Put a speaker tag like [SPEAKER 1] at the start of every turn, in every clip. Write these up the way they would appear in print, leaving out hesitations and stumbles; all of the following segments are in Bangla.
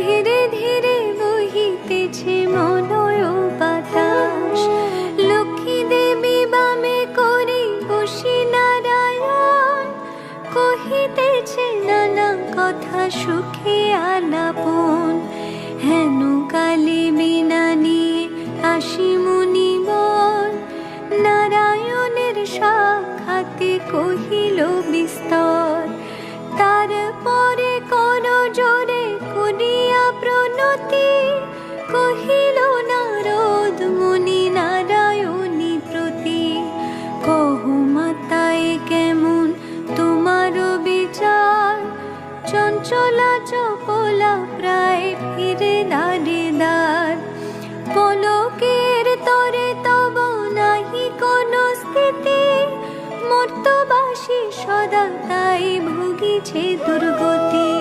[SPEAKER 1] ধীরে ধীরে বহিতেছে মলয় বাতাস। লক্ষ্মী দেবী বামে করে বসি নারায়ণ, কহিতেছে নানা কথা সুখে আলাপন। হেন কালে বিনা নিয়ে আসি মুনিবর, নারায়ণের সাক্ষাতে কহিল বিস্তর। তারপরে কোন জোরে করিয়া প্রণতি, কহিল নারদ মুনি নারায়ণী প্রতি। কহ মাতায় কেমন তোমার বিচার, চঞ্চলা চপলা প্রায় ফিরে দ্বারে দ্বার। পলকের তরে তব নাহি কোন স্থিতি, মর্তবাসী সদা তাই ভুগিছে দুর্গতি।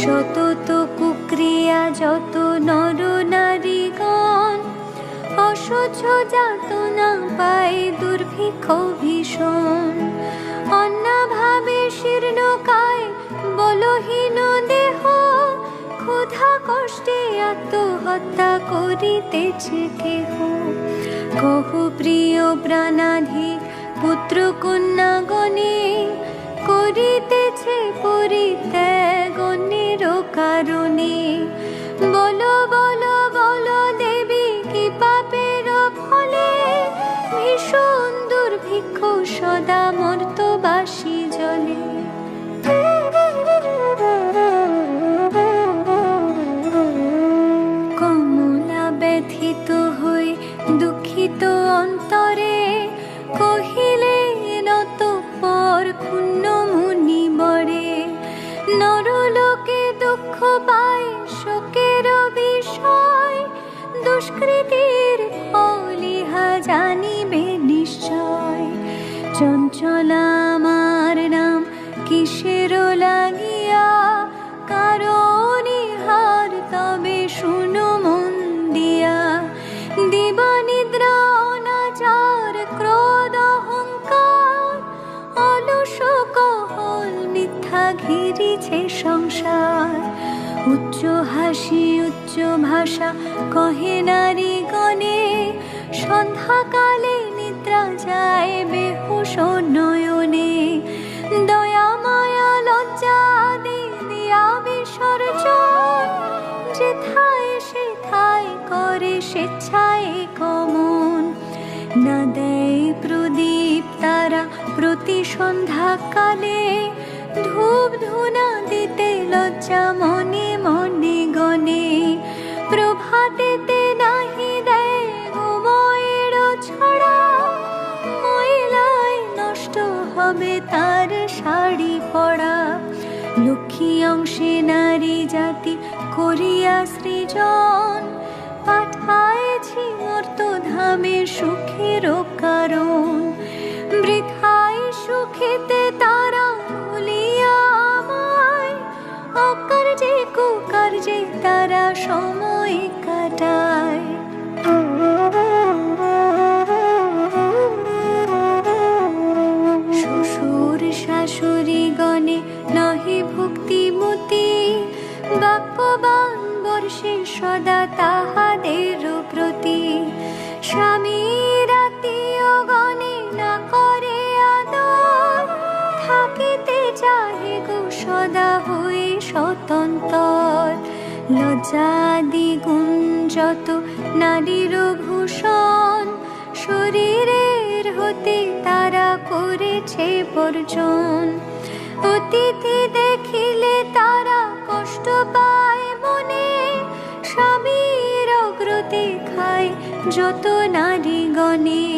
[SPEAKER 1] সতত কুক্রিয়া যত নর নারীগণ, অসহ্য যাতনা পায় দুর্ভিক্ষ ভীষণ। অন্নাভাবে শীর্ণকায় বলহীন দেহ, ক্ষুধা কষ্টে আত্মহত্যা করিতেছে কেহ। কহ প্রিয় প্রাণাধিক পুত্র কন্যাগণে, করিতেছে পরিত্যাগ অন্যের কারণে। বলো বলো বলো দেবী কি পাপের ফলে, ভীষণ দুর্ভিক্ষ সদা মর্তবাসী জলে। কমলা ব্যথিত হই দুঃখিত অন্তরে, কহিলেন অতঃপর ক্ষুণ্ণ মুনি বরে। নরলোকে দুঃখ পায় শোকের বিষয়, দুষ্কৃতির ফল ইহা জানিবে নিশ্চয়। চঞ্চলা আমার নাম কিসের লাগিয়া, কারণ ইহার তবে শুনো মন দিয়া। দিবানিদ্রা অনাচার ক্রোধ অহংকার, অলস কহল মিথ্যা ঘিরিছে সংসার। উচ্চ হাসি উচ্চ ভাষা কহে নারীগণে, সন্ধ্যাকালে নিদ্রা যায় বেহুশ নয়নে। দয়া মায়া লজ্জা দিয়া বিসর্জন, যেথায় সেথায় করে স্বেচ্ছায় গমন। না দেয় প্রদীপ তারা প্রতি সন্ধ্যাকালে, ধূপ ধুনা দিতে লজ্জা মনে মনে গণে। প্রভাতেতে নাহি দেয় ঘুমোয়ের ছড়া, মহিলায় নষ্ট হবে তার শাড়ি পরা। লক্ষ্মী অংশে নারী জাতি করিয়া সৃজন, পাঠায়েছি মর্তধামে সুখের কারণ। বৃথায় সুখেতে তারা ভুলিয়া আমায়, অকার্যে কুকার্যে তারা সময় কাটায়। শ্বশুর শাশুড়ি গণে নহি ভক্তিমতী, বাক্যবান বর্ষে সদা তাহাদের প্রতি। স্বামীর আত্মীয় গণে না করে আদর, থাকিতে চাহে গো সদা হয়ে স্বতন্ত্র। লজ্জাদি গুণ যত নারীর ভূষণ, শরীরের হতে তারা করেছে বর্জন। অতিথি দেখিলে তারা কষ্ট পায় মনে, স্বামীর অগ্রতে খায় যত নারীগণে।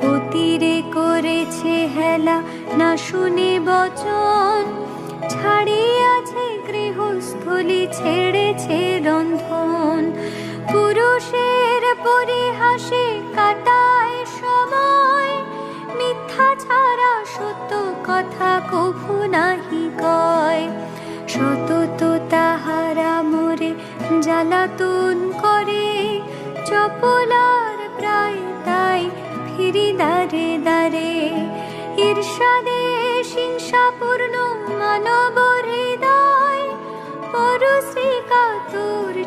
[SPEAKER 1] পতিরে করেছে হেলা না শুনে বচন, ছাড়িয়াছে গৃহস্থলী ছেড়েছে রন্ধন। পুরুষের পরিহাসে কাটায় সময়, মিথ্যা ছাড়া সত্য কথা কভু নাহি কয়। সতত তাহারা মোরে জ্বালাতন করে, চপলার প্রায় তাই ফিরি দ্বারে দ্বারে। ঈর্ষাদে হিংসাপূর্ণ মানব হৃদয়, পরশ্রী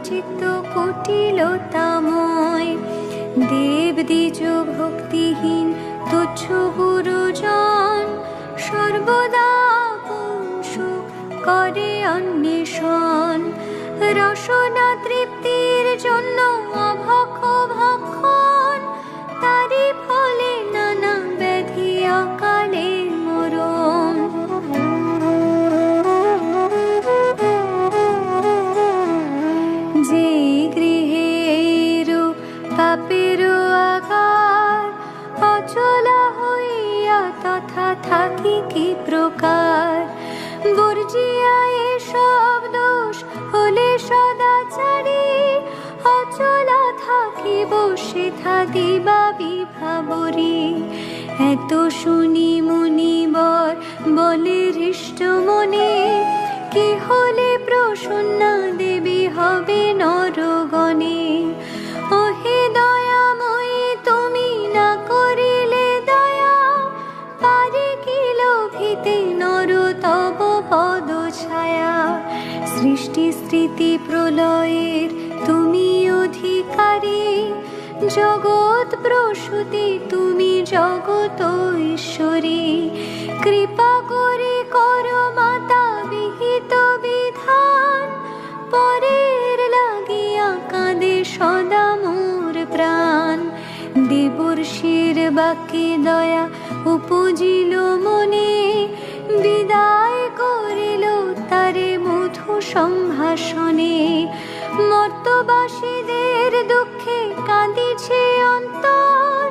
[SPEAKER 1] চিত্ত কুটিলতাময়। দেব দ্বিজ ভক্তিহীন তুচ্ছ গুরুজন, সর্বদা সুখ করে অন্বেষণ। রসনা তৃপ্তির জন্য অভক্ষ ভক্ষণ, তারই ফলে নানা ব্যাধি অকালে মরণ। যে গৃহে এইরূপ পাপের আগার, অচলা হইয়া তথা থাকি কি প্রকার। বর্জিয়া এসব দোষ হলে সদাচারী, অচলা থাকিব সেথা দিবা বিভাবরী। এত শুনি মুনিবর বলে হৃষ্ট মনে, কি হলে প্রসন্না দেবী হবে নরগণে। ওহে দয়াময়ী তুমি না করিলে দয়া, পারে কি লোভিতে নর তব পদ ছায়া। সৃষ্টি স্মৃতি প্রলয়ের তুমি অধিকারী, জগৎ প্রসূতি তুমি জগত ঈশ্বরী। কৃপা করে কর মাতা বিহিত বিধান, পরের লাগিয়া কাঁদে সদা মোর প্রাণ। দেবর্ষির বাক্যে দয়া উপজিল মনে, বিদায় করিল তারে মধু সম্ভাষণে। মর্তবাসীদের দুঃখে কাঁদিছে অন্তর,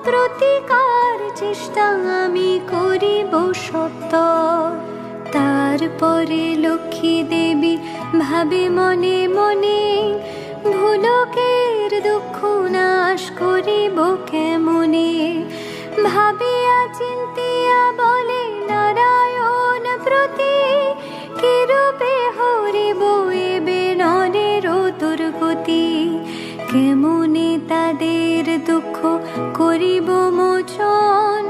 [SPEAKER 1] প্রতিকার চেষ্টা আমি করিব সত্তর। তারপরে লক্ষ্মী দেবী ভাবে মনে মনে, ভুলকের দুঃখ নাশ করিব কেমনে। ভাবিয়া চিন্তিয়া বলে নারায়ণ প্রতি, কিরূপে হরিব এবে নরের দুর্গতি। কেমনে তাদের দুঃখ করিব মোচন,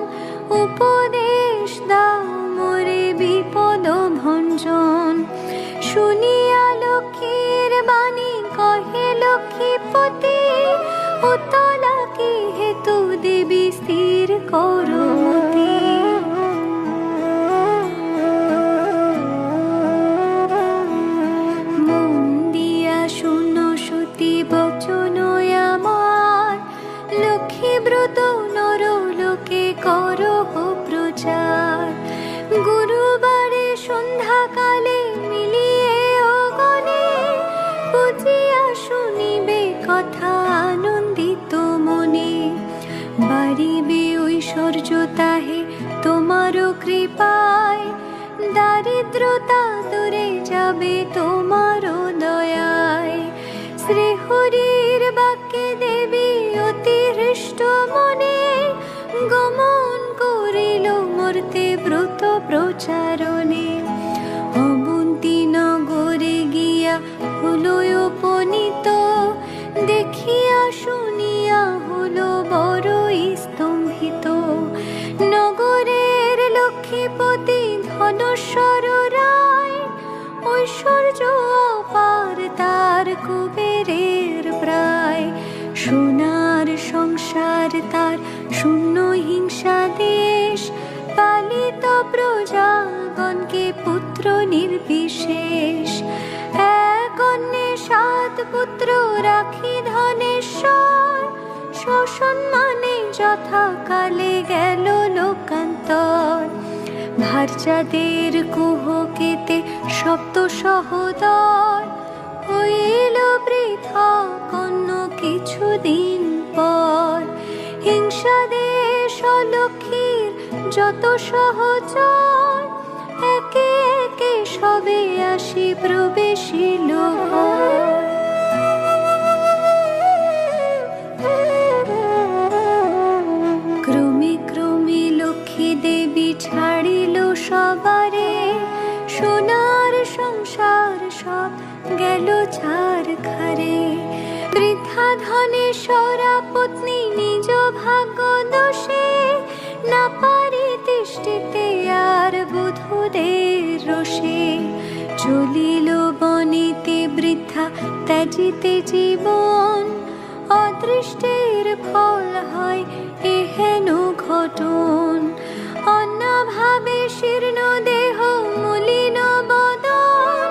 [SPEAKER 1] উপদেশ দাও মোরে বিপদ ভঞ্জন। শুনিয়া লক্ষ্মীর বাণী কহে লক্ষ্মীপতি, উতলা কি হেতু দেবী স্থির করো মতি। মন দিয়া শুনো সতী বচন আমার, লক্ষ্মী ব্রত নর লোকে করো প্রচার। গুরুবারে সন্ধ্যাকালে মিলিয়ে গণে, বুঝিয়া শুনিবে কথা আনন্দিত মনে। বাড়িবে ঐশ্বর্য তাহে তোমার কৃপায়, দারিদ্রতা দূরে যাবে তোমার দয়ায়। শ্রীহরির বাক্যে দেবী অতি হৃষ্ট মনে, গমন করিল মর্তে ব্রত প্রচারণে। অবন্তী নগরে গিয়া হলো উপনীত, দেখিয়া শুনিয়া হলো বড়ই স্তম্ভিত। নগরের লক্ষ্মীপতি ধনেশ্বর রায়, ঐশ্বর্য অপার তার কুবেরের প্রায়। সোনার সংসার তার শূন্য হিংসা দেশ, পালিত প্রজাগণকে পুত্র নির্বিশেষ। এক অন্যে 7 পুত্র রাখি ধনেশ্বর, সসম্মানে যথাকালে গেল লোকান্তর। ভার্যাদের কুহকেতে সপ্ত সহোদর, হইল পৃথক অন্য কিছুদিন পর। হিংসা দেশ লক্ষ্মীর যত সহচর, একে একে সবে আসি প্রবেশিল ঘর। ক্রমে ক্রমে লক্ষ্মী দেবী ছাড়িল সবারে, সোনার সংসার সব গেল ছারখারে। বৃদ্ধা ধনেশ্বরা পত্নী নিজ ভাগ্য দোষে, না পারি তিষ্ঠিতে আর বধূদের রোষে। চলিল বনেতে বৃদ্ধা ত্যাজিতে জীবন অদৃষ্টের ফল হয় এহেন ঘটন। অন্যভাবে শীর্ণ দেহ মলিন বদন,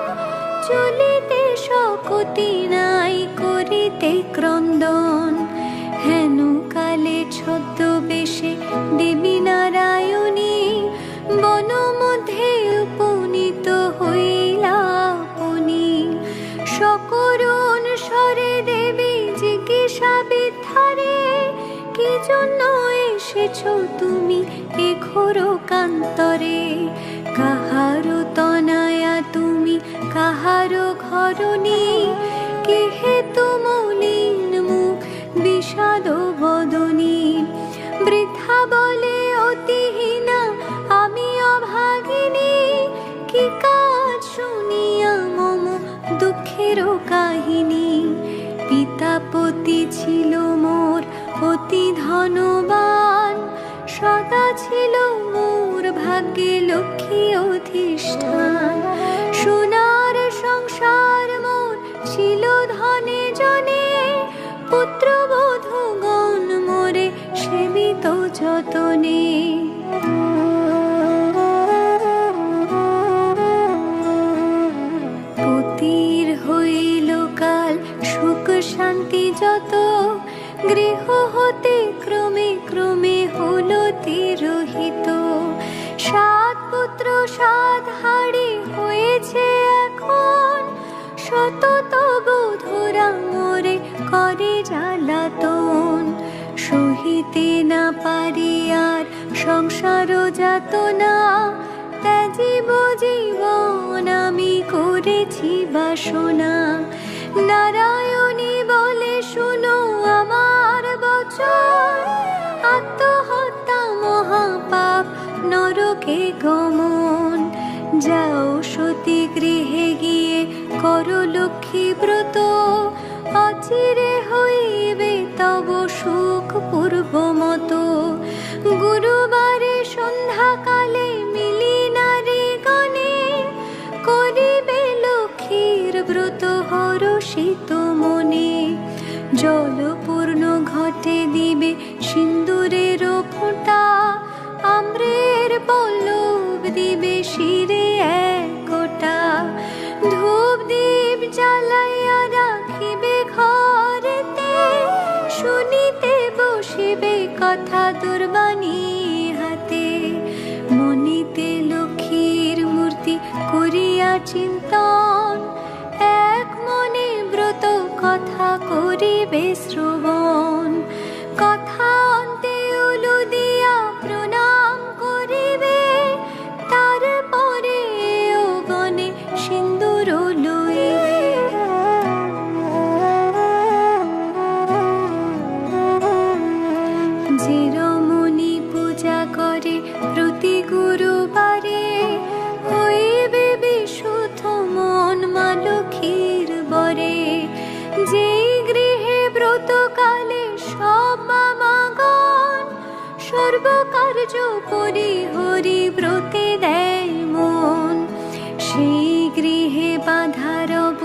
[SPEAKER 1] চলিতে শক্তি নাই করিতে ক্রন্দন। হেন কালে ছদ্মবেশে দেবী নারায়ণী বন মধ্যে উপনীত হইলা আপনি। সকরুণ স্বরে দেবী জিজ্ঞাসা বিদ্ধারে, কি জন্য এসেছ তুমি এ ঘোর কান্তরে? কাহারো তনয়া তুমি কাহারো ঘরণী, কি হেতু মলিন মুখ বিষাদ বদনী? বৃথা বলে অতিহীনা আমি অভাগিনী, কি কাজ শুনিয়া মম দুঃখের কাহিনী? পিতাপতি ছিল মোর অতি ধনবান, সদা ছিল মোর ভাগ্যে লক্ষ্মী অধিষ্ঠান। সোনার সংসার মোর ছিল ধনে জনে, পুত্রবধূগণ মোরে সেবিত যতনে। পতির হইল কাল সুখ শান্তি যত, গৃহ হতে ক্রমে ক্রমে হলো তিরোহিত। 7 পুত্র 7 হাড়ি হয়েছে এখন, শত বধূরা মোরে করে জ্বালাতন। সহিতে না পারি আর সংসার যাতনা, ত্যাজিব জীবন আমি করেছি বাসনা। নারায়ণী বলে শুনো আমার বচন, আত্মহত্যা মহাপাপ নরকে গমন। যাও সতী গৃহে গিয়ে করো লক্ষ্মী ব্রত, অচিরে হইবে তব সুখ পূর্বমত। গুরুবারে সন্ধ্যাকালে মিলি নারী গণে, করিবে লক্ষ্মীর ব্রত হরষিত মনে। জলপূর্ণ ঘটে দিবে সিন্দুরের ফোঁটা, আম্রের পল্লব দিবে শিরে এক গোটা। ধূপ দীপ জ্বালাইয়া রাখিবে ঘরেতে, শুনিতে বসিবে কথা দুর্বাণী হাতে। মনিতে লক্ষ্মীর মূর্তি করিয়া চিন্তন, এক মনে ব্রত কথা করিবে শ্রবণ। কথা অন্তে উলু দিয়া প্রণাম করিবে, তারপরে ও গণে সিন্দুর লইবে। যে রমণী পূজা করে প্রতি গুরুবারে, হইবে বিশুদ্ধ মন মা লক্ষ্মীর বরে। যেই গৃহে ব্রতকালে সব মামাগণ, সর্বকার্য পরিহরি ব্রতে দেয় মন। সেই গৃহে বাঁধা রব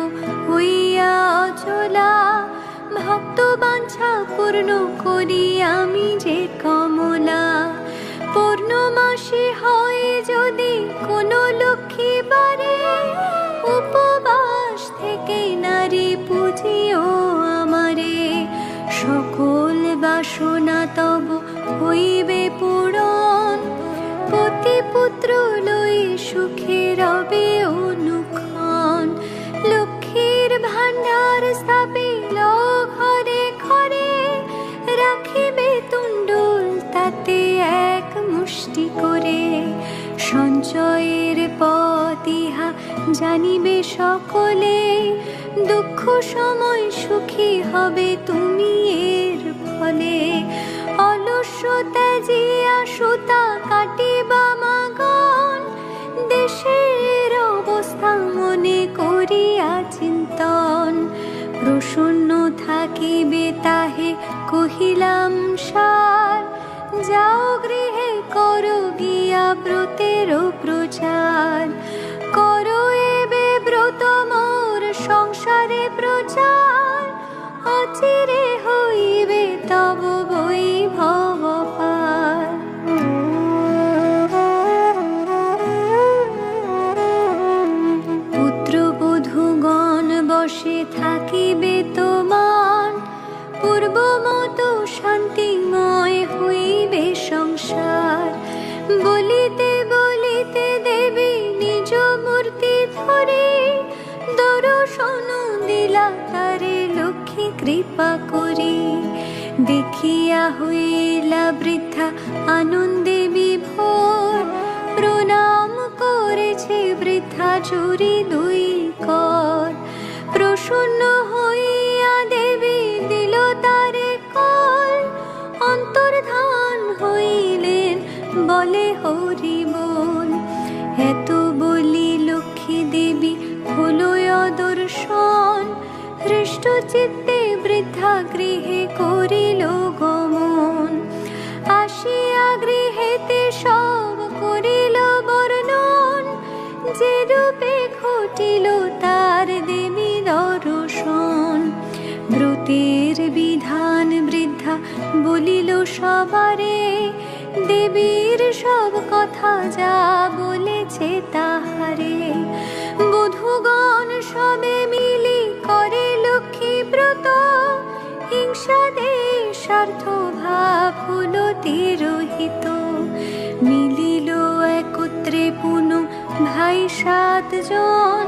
[SPEAKER 1] হইয়া অচলা, ভক্ত বাঞ্ছা পূর্ণ করি আমি যে কমলা। পূর্ণমাসী হয় যদি কোনো লক্ষ্মী বারে, উপবাস থেকে নারী পুজিও আমারে। সকল বাসনা তব হইবে পূরণ, পতি পুত্র লই সুখে রবে অনুক্ষণ। লক্ষ্মীর ভাণ্ডার স্থাপিল ঘরে ঘরে, রাখিবে তুণ্ডুল তাতে এক মুষ্টি করে। সঞ্চয়ের পথ ইহা জানিবে সকলে, দুঃখ সময় সুখী হবে তুমি এর ফলে। অলস্য ত্যাজিয়া সুতা কাটিবা মাগণ, দেশের অবস্থা মনে করিয়া চিন্তন। প্রসন্ন থাকিবে তাহে কহিলাম সার, যাও গৃহে করো গিয়া ব্রতের প্রচার। করো এবে ব্রত মোর সংসারে প্রচার, অচিরে হইবে তব বৈভব পার। পুত্রবধূগণ বসে থাকিবে তোমার, পূর্বমত শান্তিময় হইবে সংসার। বলিতে বলিতে দেবী নিজ মূর্তি ধরে, দর্শন দিলা তারে লক্ষ্মী কৃপা করি। দেখিয়া হইলা বৃদ্ধা আনন্দে বিভোর, প্রণাম করেছে বৃদ্ধা জুড়ি দুই কর। প্রসন্ন হইয়া দেবী দিল তারে কল, অন্তর্ধান হইলেন বলে হরি বল। এত বলি লক্ষ্মী দেবী হলো দর্শন, হৃষ্ট চিত্তে বৃদ্ধা গৃহে করিল গমন। আসিয়া গৃহেতে সব করিল বর্ণন, যে রূপে ঘটিল তার দেবী দর্শন। ব্রতের বিধান বৃদ্ধা বলিল সবারে, দেবীর সব কথা যা বলেছে তাহারে। বধূগণ সবে মিলি করে লক্ষ্মী ব্রত, হিংসা দেশার্থ ভাব হলো তিরোহিত। মিলিল একত্রে পুনঃ ভাই 7 জন,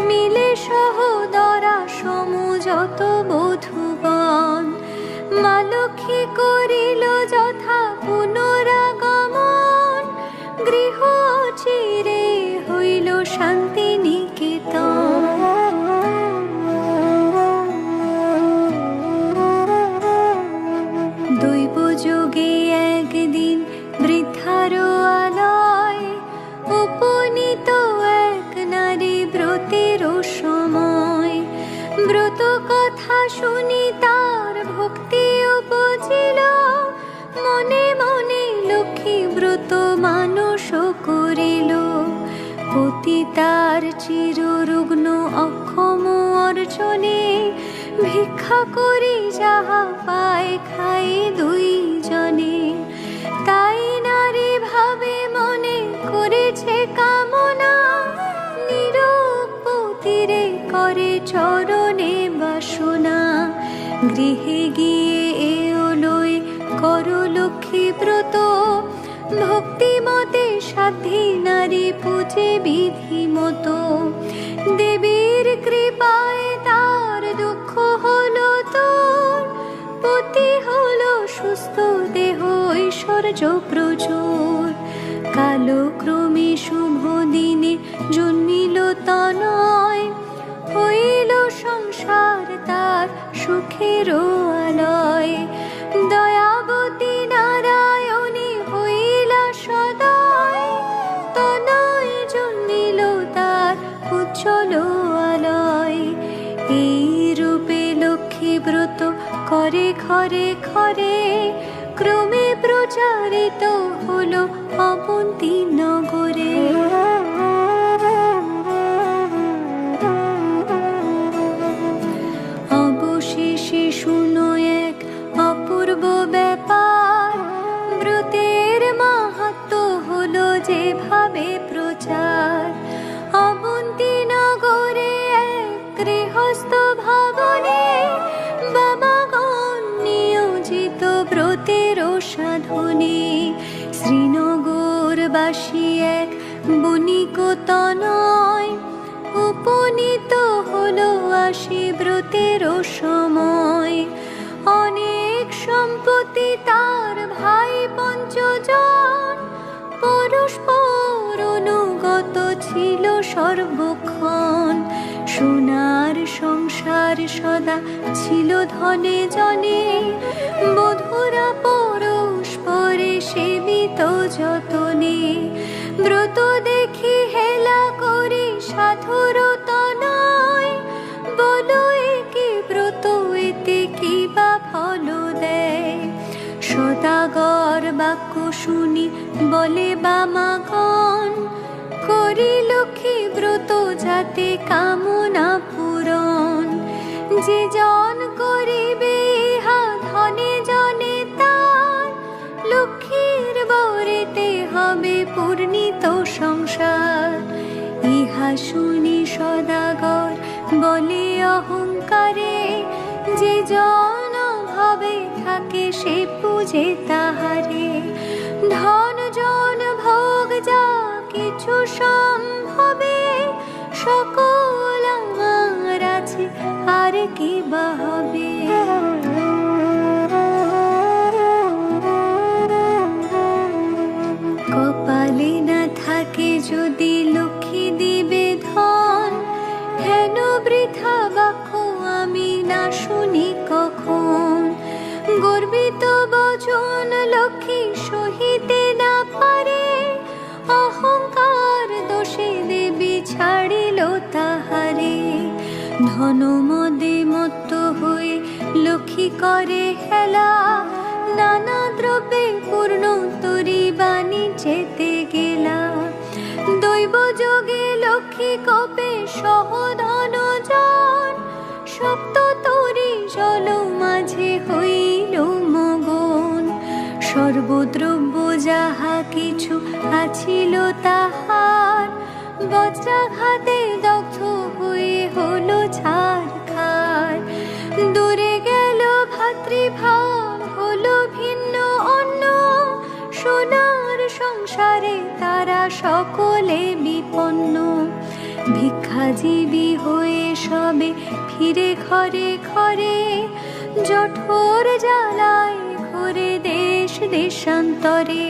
[SPEAKER 1] মিলে সহোদরা সমুযত বধূগণ। মা লক্ষ্মী করিল যথা পুনরাগমন, গৃহ চিরে হইল শান্তি নিকেতন। দৈব যোগে একদিন বৃদ্ধার আলয়, উপনীত এক নারী ব্রতের সময়। ব্রত কথা শুনি তার ভক্তি উপজিল, মনে মনে লক্ষ্মী ব্রত মানস করিল। পতি তার চিররুগ্ন অক্ষম অর্জনে, ভিক্ষা করি যাহা পায় খাই দুই জনে। তাই নারী ভাবে মনে করেছে কামনা, নীরব পতিরে করে চরণে বাসনা। গৃহে গিয়ে এলোয় কর লক্ষ্মী ব্রত, ভক্তিমতে সাধ্যী নারী পূজে বিধি মতো। দেবীর কৃপায় তার দুঃখ হলো দূর, পতি হলো সুস্থ দেহ ঐশ্বর্য প্রচুর। কালক্রমে শুভ দিনে জন্মিল তনয়, হইল সংসার তার সুখের আলয়। দয়াবতী নারায়ণী হইলা সদয়, তনয় জন্মিল তার উজ্জ্বল আলয়। এই রূপে লক্ষ্মী ব্রত করে ঘরে ঘরে, ক্রমে প্রচারিত হলো অবন্তী নগরে। অবশেষে শুনো এক অপূর্ব ব্যাপার, ব্রতের মাহাত্ম্য হলো যেভাবে প্রচার। অবন্তী নগরে এক গৃহস্থ ভবনে, বাবাগণ নিয়োজিত ব্রতের সাধনে। শ্রীনগরবাসী এক বণিক তনয়, উপনীত হলো আসি ব্রতের সময়। অনেক সম্পত্তি তার ভাই 5 জন, পরস্পর অনুগত ছিল সর্বক্ষণ। সোনার সংসার সদা ছিল ধনে জনে, বধূরা পরস্পরে সেবিত যতনে। ব্রত দেখি হেলা করি সাধুর তনয়, বলো একে ব্রত এতে কি বা ফল দেয়। সদাগর বাক্য শুনি বলে বামাগণ, করি লক্ষ্মী ব্রত যাতে কামনা পূরণ। যে জন করিবে ইহা ধনে জনে তার, লক্ষ্মীর বরেতে হবে পূর্ণিত সংসার। ইহা শুনি সদাগর বলে অহংকারে, যে জন ভাবে থাকে সে পূজে তাহারে। ধন জন ভোগ যা কিছু সম্ভবে, সকল আমার আছে আর কি বা হবে। কপালে না থাকে যদি লক্ষ্মী দিবে ধন, হেন বৃথা বাক্য আমি না শুনি কখন। গর্বিত বচন লক্ষ্মী সহিতে না পারে, অহংকার দোষে দেবী ছাড়িল তাহারে। ধন মদে মত্ত হয়ে লক্ষ্মী করে হেলা, নানা দ্রব্যে পূর্ণ তরি বাণিজ্যেতে গেলা। দৈব যোগে লক্ষ্মী কপে সহ ধন জন, সপ্ত তরি জল মাঝে হইল মগন। সর্বদ্রব্য যাহা কিছু আছিল তাহার, বজ্রাঘাতে দগ্ধ হয়ে হলো ছারখার। দূরে গেল ভাতৃভাব হলো ভিন্ন অন্য, সোনার সংসারে তারা সকলে বিপন্ন। ভিক্ষাজীবী হয়ে সবে ফিরে ঘরে ঘরে, জঠোর জ্বালায় ঘোরে দেশ দেশান্তরে।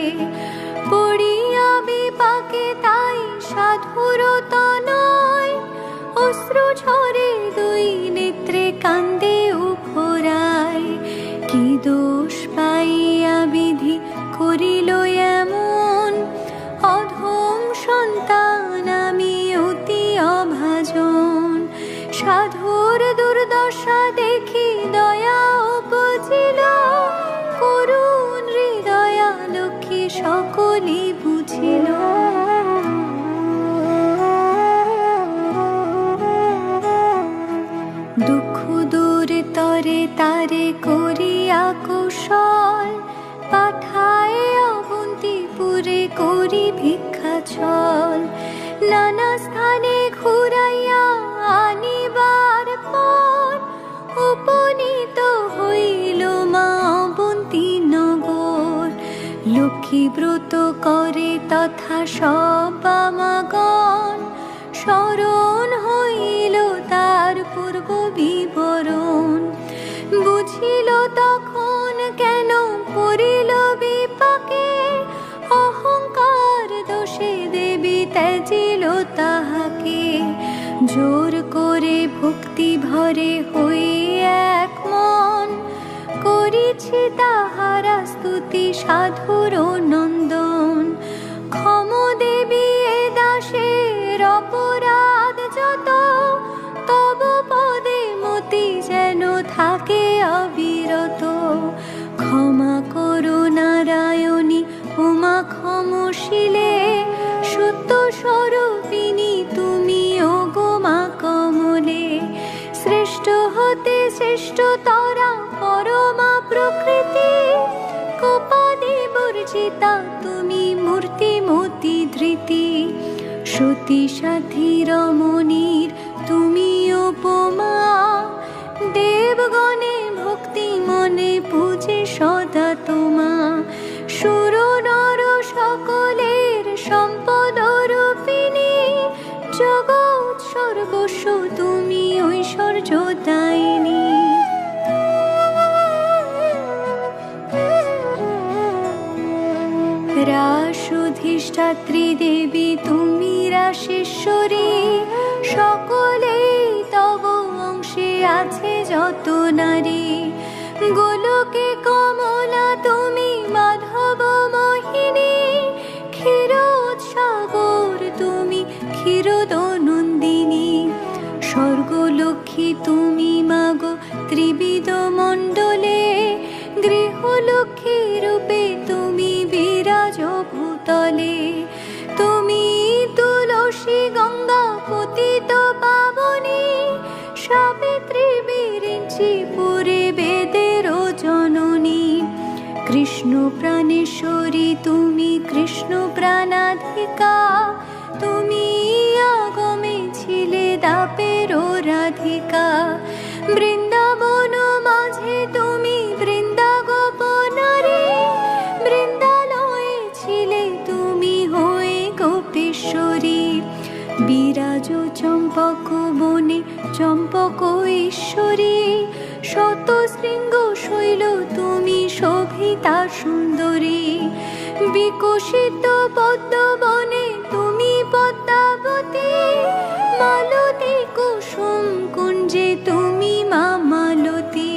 [SPEAKER 1] পড়িয়া বিপাকে তাই সাধুর তনয়, অশ্রু ঝরে দুই নেত্রে কান্দে উফরায়। কি দোষ পাইয়া বিধি করিল এমন, অধম সন্তান আমি অতি অভাজন। সাধুর দুর্দশা দেখি দয়া উপজিল, করুণ হৃদয়া লক্ষ্মী সকলে বুঝিল। দুঃখ দূর তরে তারে করিয়া কৌশল, পাঠায় অবন্তিপুরে করি ভিক্ষা ছল। নানা স্থানে ঘুরাইয়া আনিবার পর, উপনীত হইল মা অবন্তী নগর। লক্ষ্মী ব্রত করে তথা সব আমাগণ, স্মরণ হইল তার পূর্ব বিবরণ। বুঝিল তখন কেন পড়িল বিপাকে, অহংকার দোষে দেবী ত্যাজিল তাহাকে। জোর করে ভক্তি ভরে হই এক মন, করিছি তাহারা স্তুতি সাধুর নন্দন। ক্ষম দেবী এ দাসের অপরাধ যত, তব পদে মতি যেন থাকে অবিরত। ক্ষমা করো নারায়ণী উমা ক্ষমশীলে, সত্য স্বরূপিণী তুমি ও গো মা কমলে। শ্রেষ্ঠ হতে শ্রেষ্ঠতরা পরমা প্রকৃতি, কোপাদি বর্জিতা তুমি মূর্তিমতি ধৃতি। সতী সাথী রমণীর তুমি উপমা, দেবগণে ভক্তি মনে পূজে সদা তোমা। সুর নর সকলের সম্পদ রূপিণী, জগৎ সর্বস্ব তুমি ঐশ্বর্য দায়িনী। রাসধিষ্ঠাত্রী দেবী তুমি রাসেশ্বরী, সকলেই তব অংশে আছে যত নারী। গোলকে কমলা তুমি মাধব মোহিনী, ক্ষীরোৎসাগর তুমি ক্ষীরোদনন্দিনী। স্বর্গলক্ষ্মী তুমি মাগো ত্রিবিধ মণ্ডলে, গৃহলক্ষ্মী রূপে তুমি বিরাজ ভূতলে। তুমি তুলসী গঙ্গা পতিত পাবনী, সাবিত্রী বীরে কাঞ্চীপুরে বেদের জননী। কৃষ্ণ প্রাণেশ্বরী তুমি, কৃষ্ণ প্রাণাধিকা, তুমি আগমে ছিলে দাপের রাধিকা। বৃন্দাবন মাঝে তুমি বৃন্দা গোপনারী, বৃন্দালয়ে ছিলে তুমি হয়ে গোপেশ্বরী। বিরাজ চম্পক বনে চম্পক ঈশ্বরী, শত শৃঙ্গ শৈল তুমি শোভিতা সুন্দরী। বিকশিত পদ্মবনে তুমি পদ্মাবতী, মালতী কুসুম কুঞ্জে তুমি মা মালতী।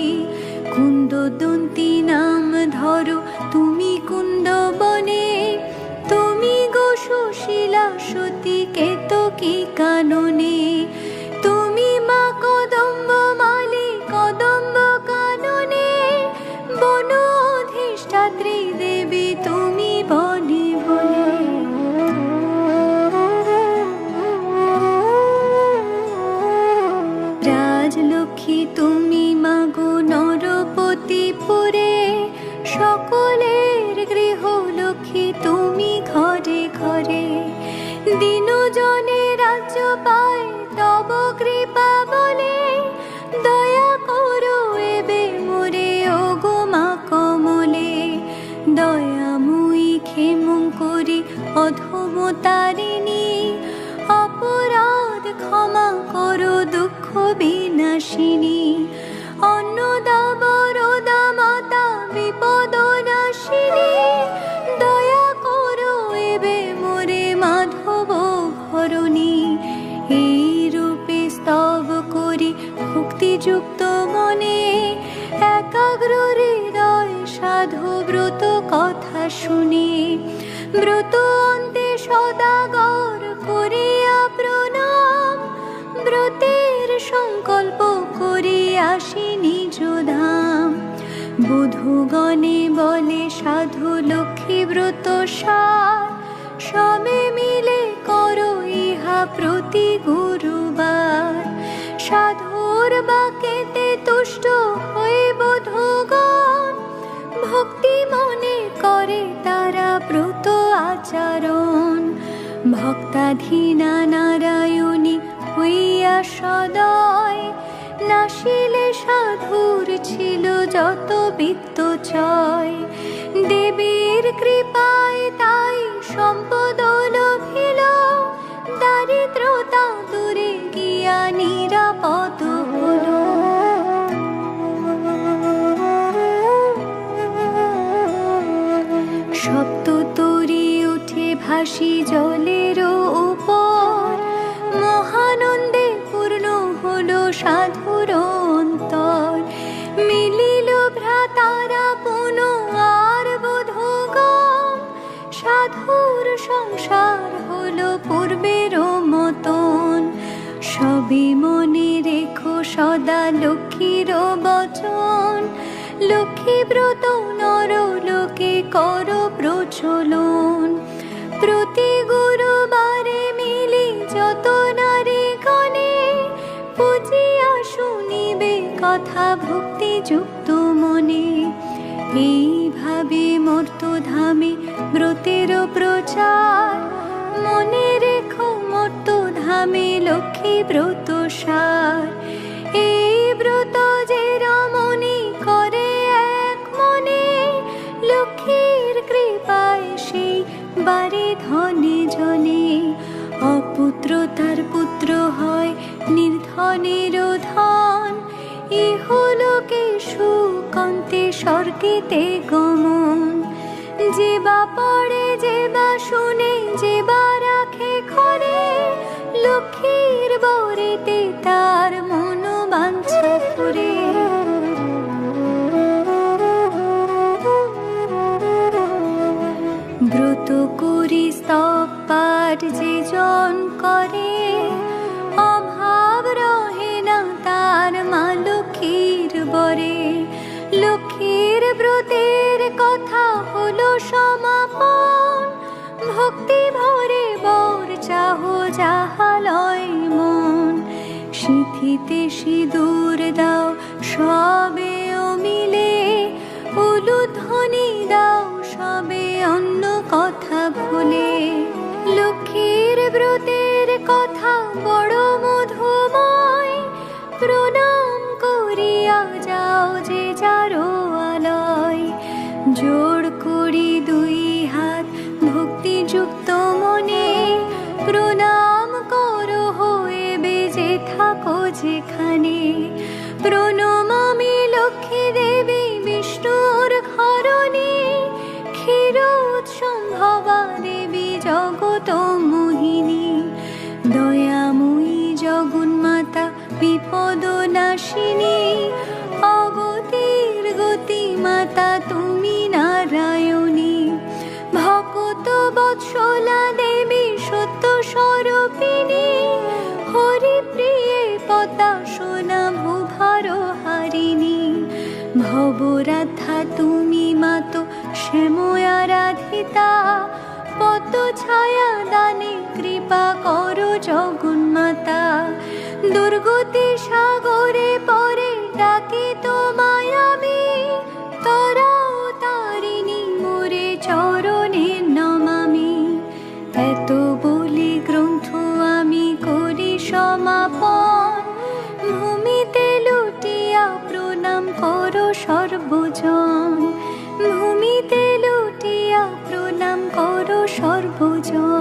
[SPEAKER 1] কুন্দদন্তী নাম ধরো তুমি কুন্দবনে, তুমি গো সুশীলা সতী কেতকী কাননে। তুমি মা কদম্ব মালি কদম্ব কাননে, বন অধিষ্ঠাত্রী দেবী তুমি বনে বনে। রাজলক্ষ্মী তুমি মাগো নরপতিপুরে, সকলের গৃহলক্ষ্মী তুমি ঘরে ঘরে। দিনজনে রাজ্য পায় তব কৃপা বলে, দয়া করো এবে মোরে ওগো মা কমলে। দয়াময়ী ক্ষেমঙ্করী অধমতারিণী, অপরাধ ক্ষমা করো দুঃখ বিনাশিনী। অন্নদা বরদা মাতা বিপদ নাশিনী, দয়া করো এবে মোরে মাধব ঘরণী। এই রূপে স্তব করি ভক্তিযুক্ত মনে, একাগ্র হৃদয় সাধু ব্রত কথা শুনে। ব্রত অন্তে সদাগর করিয়া প্রণাম, ব্রতের সংকল্প করি আসি নিজ ধাম। বধূগণে বলে সাধু লক্ষ্মী ব্রত সার, সবে মিলে করো ইহা প্রতি গুরুবার। সাধুর বাক্যেতে তুষ্ট হয়ে বধূগণ, ভক্তি মনে করে তারা ব্রত আচরণ। ভক্তাধীনা নারায়ণী হইয়া সদয়, নাশিলে সাধুর ছিল যত বিত্ত চয়। দেবীর কৃপায় তাই সম্পদ লভিল, দারিদ্রতা দূরে গিয়া নিরাপদ হল। সপ্ত তরী উঠে ভাসি জলের উপর, মহানন্দে পূর্ণ হলো সাধুর অন্তর। মিলিল ভ্রাতারা পুন আর বধূগণ, সাধুর সংসার হলো পূর্বের মতন। সবে মনে রেখো সদা লক্ষ্মীর বচন, লক্ষ্মী ব্রত নর লোকে করো প্রচলন। প্রতি গুরুবারে মিলি যত নারী গণে, পুজিয়া শুনিবে কথা ভক্তিযুক্ত মনে। এইভাবে মর্তধামে ব্রতের প্রচার, মনে রেখো মর্তধামে লক্ষ্মী ব্রত সার। এই ব্রত যে রমণী করে এক মনে, লক্ষ্মীর কৃপায় সেই বারে ধনে জনে। অপুত্র তার পুত্র হয় নির্ধনের ধন, ইহলোকে সুকান্তে স্বর্গেতে গমন। যে বা পড়ে যে বা শুনে যে বা রাখে ঘরে, লক্ষ্মীর বরেতে তার মনোবাঞ্ছা করে। ব্রত করি স্তব পাঠ যে জন করে, অভাব রহে না তার মা লক্ষ্মীর বরে। লক্ষ্মীর ব্রতের কথা হলো সমাপন, ভক্তি ভরে বর চাহ যাহা লয় মন। সিঁথিতে সিঁদুর দাও সবে মিলে উলুধ্বনি দাও সবে অন্য কথা ভুলে। লক্ষ্মীর ব্রতের কথা বড় মধুময়, প্রণাম করিয়া যাও যে যারো আলয়। জোড় করি দুই হাত ভক্তিযুক্ত মনে, প্রণাম করো হয়ে বেজে থাকো যেখানে। প্রণমামি লক্ষ্মী দেবী বিষ্ণুর ঘরণী, ক্ষীরোৎসম্ভবা দেবী জগত মোহিনী। দয়াময়ী জগন্মাতা বিপদ নাশিনী, অগতির গতি মাতা তুমি নারায়ণী। ভকত বৎসলা দেবী সত্য স্বরূপিণী, হরিপ্রিয়ে পতা সোনা ভূভার হারিণী। ভবরাধা তুমি মাতো শ্যাময়া রাধিতা, পত ছায়া দানে কৃপা করো জগন্মাতা। দুর্গতি সাগরে পরে ডাকি তোমায় আমি, তরাও তারিণী মোরে চরণে নমামি। এত বলি গ্রন্থ আমি করি সমাপন, ভূমিতে লুটিয়া প্রণাম করো সর্বজন। ভূমিতে লুটিয়া প্রণাম করো সর্বজন।